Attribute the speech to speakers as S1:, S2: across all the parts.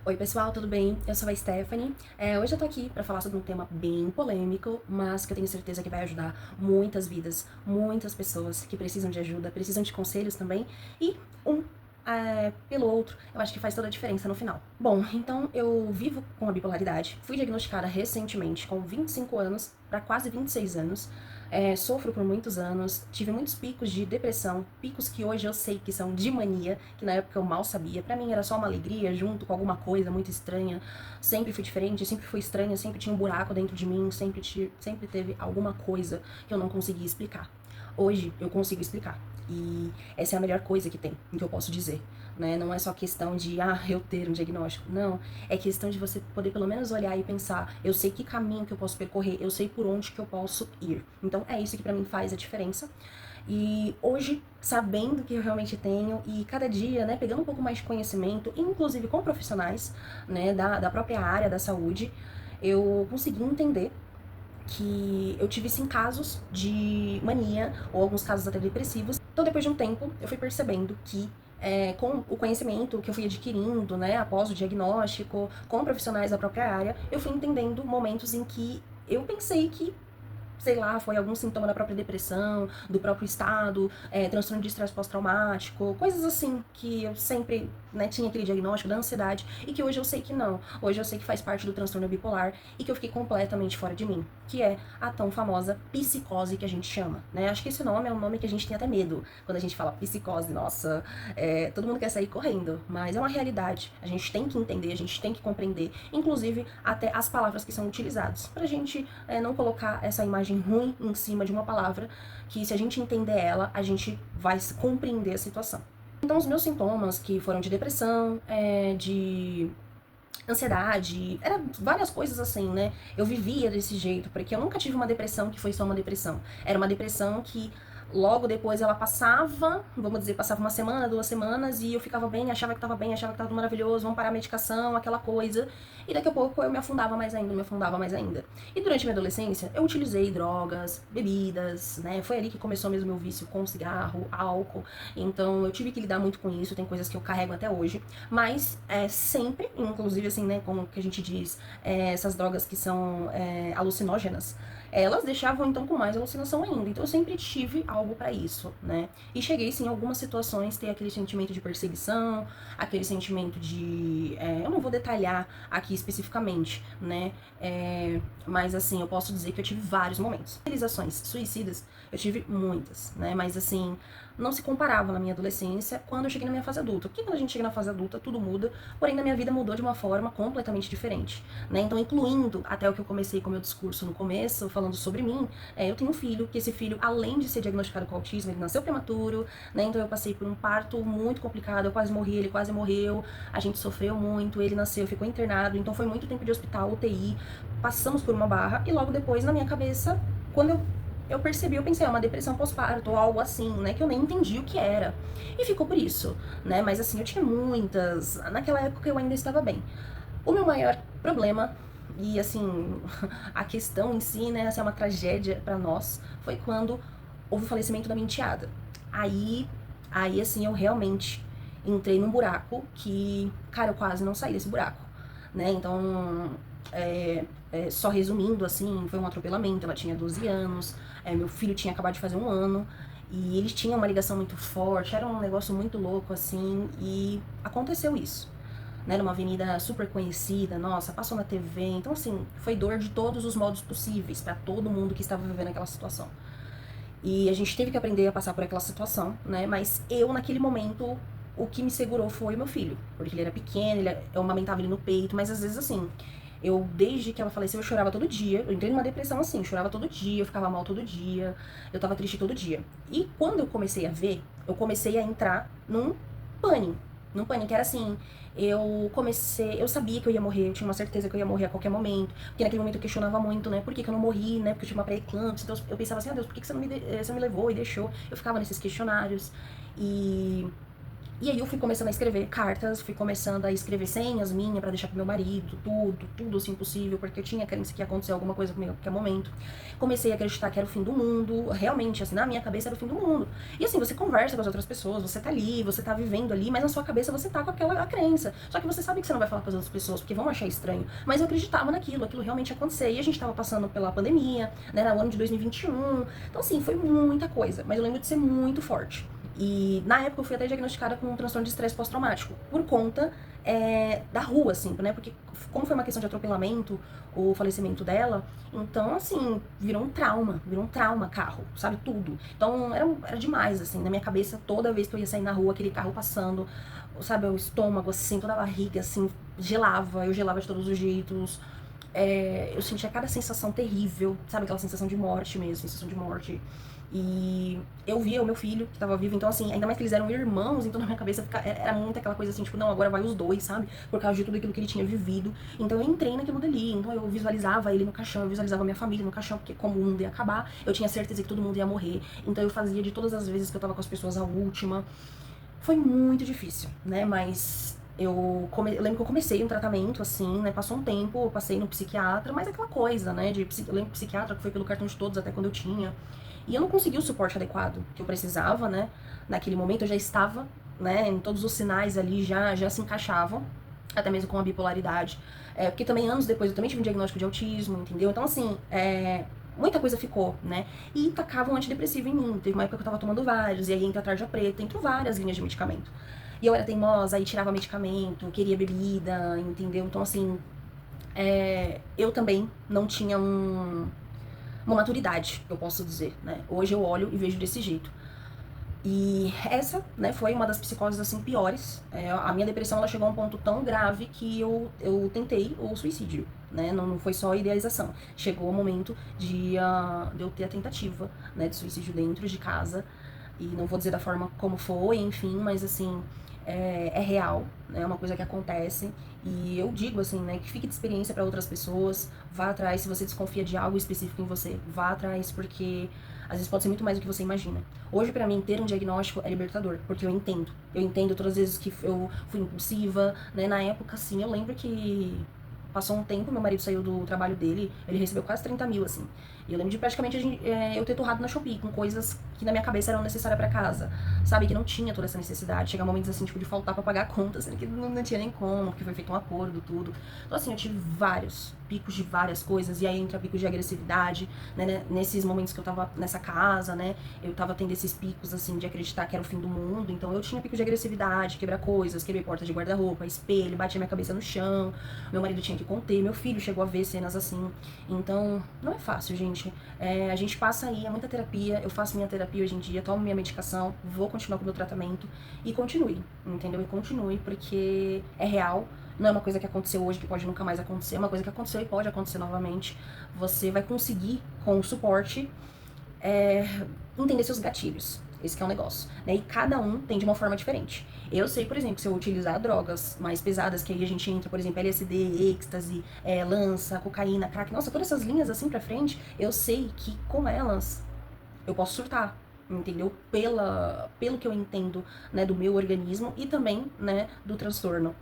S1: Oi pessoal, tudo bem? Eu sou a Stephanie. Hoje eu tô aqui pra falar sobre um tema bem polêmico, mas que eu tenho certeza que vai ajudar muitas vidas, muitas pessoas que precisam de ajuda, precisam de conselhos também, e pelo outro, eu acho que faz toda a diferença no final. Bom, então eu vivo com a bipolaridade, fui diagnosticada recentemente com 25 anos para quase 26 anos. Sofro por muitos anos, tive muitos picos de depressão, picos que hoje eu sei que são de mania, que na época eu mal sabia. Pra mim era só uma alegria junto com alguma coisa muito estranha. Sempre fui diferente, sempre fui estranha, sempre tinha um buraco dentro de mim, sempre teve alguma coisa que eu não conseguia explicar. Hoje eu consigo explicar. E essa é a melhor coisa que tem, que eu posso dizer. Né? Não é só questão de, eu ter um diagnóstico. Não, é questão de você poder pelo menos olhar e pensar, eu sei que caminho que eu posso percorrer, eu sei por onde que eu posso ir. Então é isso que pra mim faz a diferença. E hoje, sabendo que eu realmente tenho, e cada dia, né, pegando um pouco mais de conhecimento, inclusive com profissionais, né, da própria área da saúde, eu consegui entender que eu tive sim casos de mania, ou alguns casos até depressivos. Então, depois de um tempo, eu fui percebendo que com o conhecimento que eu fui adquirindo, né, após o diagnóstico, com profissionais da própria área, eu fui entendendo momentos em que eu pensei que, sei lá, foi algum sintoma da própria depressão, do próprio estado, transtorno de estresse pós-traumático, coisas assim que eu sempre, né, tinha aquele diagnóstico da ansiedade e que hoje eu sei que não. Hoje eu sei que faz parte do transtorno bipolar e que eu fiquei completamente fora de mim, que é a tão famosa psicose que a gente chama, né? Acho que esse nome é um nome que a gente tem até medo quando a gente fala psicose. Nossa, todo mundo quer sair correndo, mas é uma realidade. A gente tem que entender, a gente tem que compreender, inclusive até as palavras que são utilizadas, pra gente não colocar essa imagem ruim em cima de uma palavra, que se a gente entender ela, a gente vai compreender a situação. Então, os meus sintomas, que foram de depressão, de ansiedade, era várias coisas assim, né? Eu vivia desse jeito, porque eu nunca tive uma depressão que foi só uma depressão. Era uma depressão que logo depois ela passava, vamos dizer, passava uma semana, 2 semanas, e eu ficava bem, achava que tava bem, achava que tava tudo maravilhoso, vamos parar a medicação, aquela coisa. E daqui a pouco eu me afundava mais ainda, me afundava mais ainda. E durante a minha adolescência, eu utilizei drogas, bebidas, né? Foi ali que começou mesmo meu vício com cigarro, álcool. Então eu tive que lidar muito com isso, tem coisas que eu carrego até hoje. Mas sempre, inclusive assim, né, como que a gente diz, essas drogas que são alucinógenas, elas deixavam então com mais alucinação ainda. Então eu sempre tive algo pra isso, né? E cheguei sim em algumas situações ter aquele sentimento de perseguição, aquele sentimento de, eu não vou detalhar aqui especificamente, né? Mas assim, eu posso dizer que eu tive vários momentos. Realizações suicidas, eu tive muitas, né? Mas assim, não se comparava na minha adolescência quando eu cheguei na minha fase adulta. Porque quando a gente chega na fase adulta, tudo muda, porém na minha vida mudou de uma forma completamente diferente, né? Então, incluindo até o que eu comecei com o meu discurso no começo, falando sobre mim, eu tenho um filho, que esse filho, além de ser diagnosticado com autismo, ele nasceu prematuro, né? Então eu passei por um parto muito complicado, eu quase morri, ele quase morreu, a gente sofreu muito, ele nasceu, ficou internado, então foi muito tempo de hospital, UTI, passamos por uma barra, e logo depois, na minha cabeça, quando eu percebi, eu pensei, é uma depressão pós-parto ou algo assim, né, que eu nem entendi o que era. E ficou por isso, né, mas assim, eu tinha muitas, naquela época eu ainda estava bem. O meu maior problema, e assim, a questão em si, né, essa é uma tragédia pra nós, foi quando houve o falecimento da minha enteada. Aí assim, eu realmente entrei num buraco que, cara, eu quase não saí desse buraco, né, então, só resumindo, assim, foi um atropelamento, ela tinha 12 anos, meu filho tinha acabado de fazer 1 ano, e eles tinham uma ligação muito forte, era um negócio muito louco, assim, e aconteceu isso, né, numa avenida super conhecida, nossa, passou na TV, então assim, foi dor de todos os modos possíveis pra todo mundo que estava vivendo aquela situação. E a gente teve que aprender a passar por aquela situação, né, mas eu, naquele momento, o que me segurou foi o meu filho, porque ele era pequeno, eu amamentava ele no peito, mas às vezes assim, desde que ela faleceu, eu chorava todo dia, eu entrei numa depressão assim, eu chorava todo dia, eu ficava mal todo dia, eu tava triste todo dia. E quando eu comecei a ver, eu comecei a entrar pânico, num pânico, era assim, eu sabia que eu ia morrer, eu tinha uma certeza que eu ia morrer a qualquer momento, porque naquele momento eu questionava muito, né, por que eu não morri, né, porque eu tive uma pré-eclâmpsia, então eu pensava assim, Deus, por que você não me levou e deixou? Eu ficava nesses questionários, e E aí eu fui começando a escrever cartas, fui começando a escrever senhas minhas pra deixar pro meu marido, tudo assim possível, porque eu tinha crença que ia acontecer alguma coisa comigo a qualquer momento. Comecei a acreditar que era o fim do mundo, realmente, assim, na minha cabeça era o fim do mundo. E assim, você conversa com as outras pessoas, você tá ali, você tá vivendo ali, mas na sua cabeça você tá com aquela crença. Só que você sabe que você não vai falar com as outras pessoas, porque vão achar estranho. Mas eu acreditava naquilo, aquilo realmente ia acontecer. E a gente tava passando pela pandemia, né, no ano de 2021. Então assim, foi muita coisa, mas eu lembro de ser muito forte. E na época eu fui até diagnosticada com um transtorno de estresse pós-traumático, por conta da rua, assim, né? Porque como foi uma questão de atropelamento, o falecimento dela, então, assim, virou um trauma carro, sabe? Tudo. Então, era demais, assim, na minha cabeça, toda vez que eu ia sair na rua, aquele carro passando, sabe, o estômago, assim, toda a barriga, assim, gelava, eu gelava de todos os jeitos. Eu sentia cada sensação terrível, sabe? Aquela sensação de morte mesmo, sensação de morte. E eu via o meu filho, que tava vivo, então assim, ainda mais que eles eram irmãos, então na minha cabeça era muito aquela coisa assim, tipo, não, agora vai os dois, sabe? Por causa de tudo aquilo que ele tinha vivido. Então eu entrei naquilo dali, então eu visualizava ele no caixão, eu visualizava a minha família no caixão, porque como o mundo ia acabar, eu tinha certeza que todo mundo ia morrer. Então eu fazia de todas as vezes que eu tava com as pessoas a última. Foi muito difícil, né? Mas eu lembro que eu comecei um tratamento, assim, né? Passou um tempo, eu passei no psiquiatra, mas aquela coisa, né? Eu lembro que o psiquiatra que foi pelo cartão de todos até quando eu tinha. E eu não consegui o suporte adequado que eu precisava, né? Naquele momento eu já estava, né? Em todos os sinais ali já se encaixavam, até mesmo com a bipolaridade. Porque também anos depois eu também tive um diagnóstico de autismo, entendeu? Então, assim, muita coisa ficou, né? E tacavam antidepressivo em mim. Teve uma época que eu tava tomando vários, e aí entra a tarja preta, entrou várias linhas de medicamento. E eu era teimosa, aí tirava medicamento, queria bebida, entendeu? Então, assim, eu também não tinha uma maturidade, eu posso dizer, né? Hoje eu olho e vejo desse jeito. E essa, né, foi uma das psicoses, assim, piores. A minha depressão, ela chegou a um ponto tão grave que eu tentei o suicídio, né? Não foi só a idealização. Chegou o momento de eu ter a tentativa, né, de suicídio dentro de casa. E não vou dizer da forma como foi, enfim, mas, assim, é real, né? É uma coisa que acontece. E eu digo, assim, né, que fique de experiência para outras pessoas. Vá atrás, se você desconfia de algo específico em você, vá atrás, porque às vezes pode ser muito mais do que você imagina. Hoje, pra mim, ter um diagnóstico é libertador, porque eu entendo. Eu entendo todas as vezes que eu fui impulsiva, né? Na época, assim, eu lembro que passou um tempo, meu marido saiu do trabalho dele, ele recebeu quase 30 mil, assim. E eu lembro de praticamente eu ter torrado na Shopee com coisas que na minha cabeça eram necessárias pra casa, sabe? Que não tinha toda essa necessidade. Chega momentos, assim, tipo, de faltar pra pagar a conta, sendo que não tinha nem como, porque foi feito um acordo, tudo. Então, assim, eu tive vários picos de várias coisas, e aí entra picos de agressividade, né? Nesses momentos que eu tava nessa casa, né? Eu tava tendo esses picos, assim, de acreditar que era o fim do mundo. Então eu tinha picos de agressividade, quebrar coisas, quebrei porta de guarda-roupa, espelho, bati minha cabeça no chão. Meu marido tinha que conter, meu filho chegou a ver cenas assim. Então, não é fácil, gente. A gente passa aí, é muita terapia. Eu faço minha terapia hoje em dia, tomo minha medicação, vou continuar com o meu tratamento e continue, entendeu? E continue, porque é real. Não é uma coisa que aconteceu hoje, que pode nunca mais acontecer. É uma coisa que aconteceu e pode acontecer novamente. Você vai conseguir, com o suporte, entender seus gatilhos. Esse que é o negócio, né? E cada um tem de uma forma diferente. Eu sei, por exemplo, que se eu utilizar drogas mais pesadas, que aí a gente entra, por exemplo, LSD, êxtase, lança, cocaína, crack, nossa, todas essas linhas assim pra frente, eu sei que com elas eu posso surtar, entendeu? Pelo que eu entendo, né, do meu organismo e também, né, do transtorno.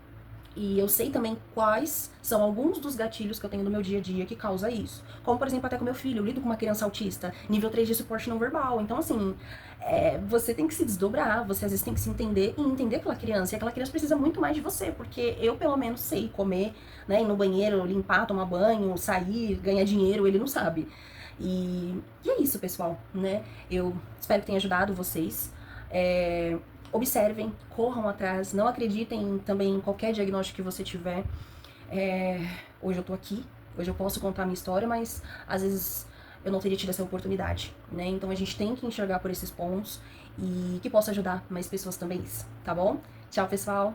S1: E eu sei também quais são alguns dos gatilhos que eu tenho no meu dia a dia que causa isso. Como, por exemplo, até com meu filho, eu lido com uma criança autista, nível 3 de suporte não verbal. Então, assim, você tem que se desdobrar, você às vezes tem que se entender e entender aquela criança. E aquela criança precisa muito mais de você, porque eu, pelo menos, sei comer, né, ir no banheiro, limpar, tomar banho, sair, ganhar dinheiro, ele não sabe. E é isso, pessoal, né? Eu espero que tenha ajudado vocês. Observem, corram atrás, não acreditem também em qualquer diagnóstico que você tiver. Hoje eu tô aqui, hoje eu posso contar a minha história, mas às vezes eu não teria tido essa oportunidade, né? Então a gente tem que enxergar por esses pontos e que possa ajudar mais pessoas também, tá bom? Tchau, pessoal!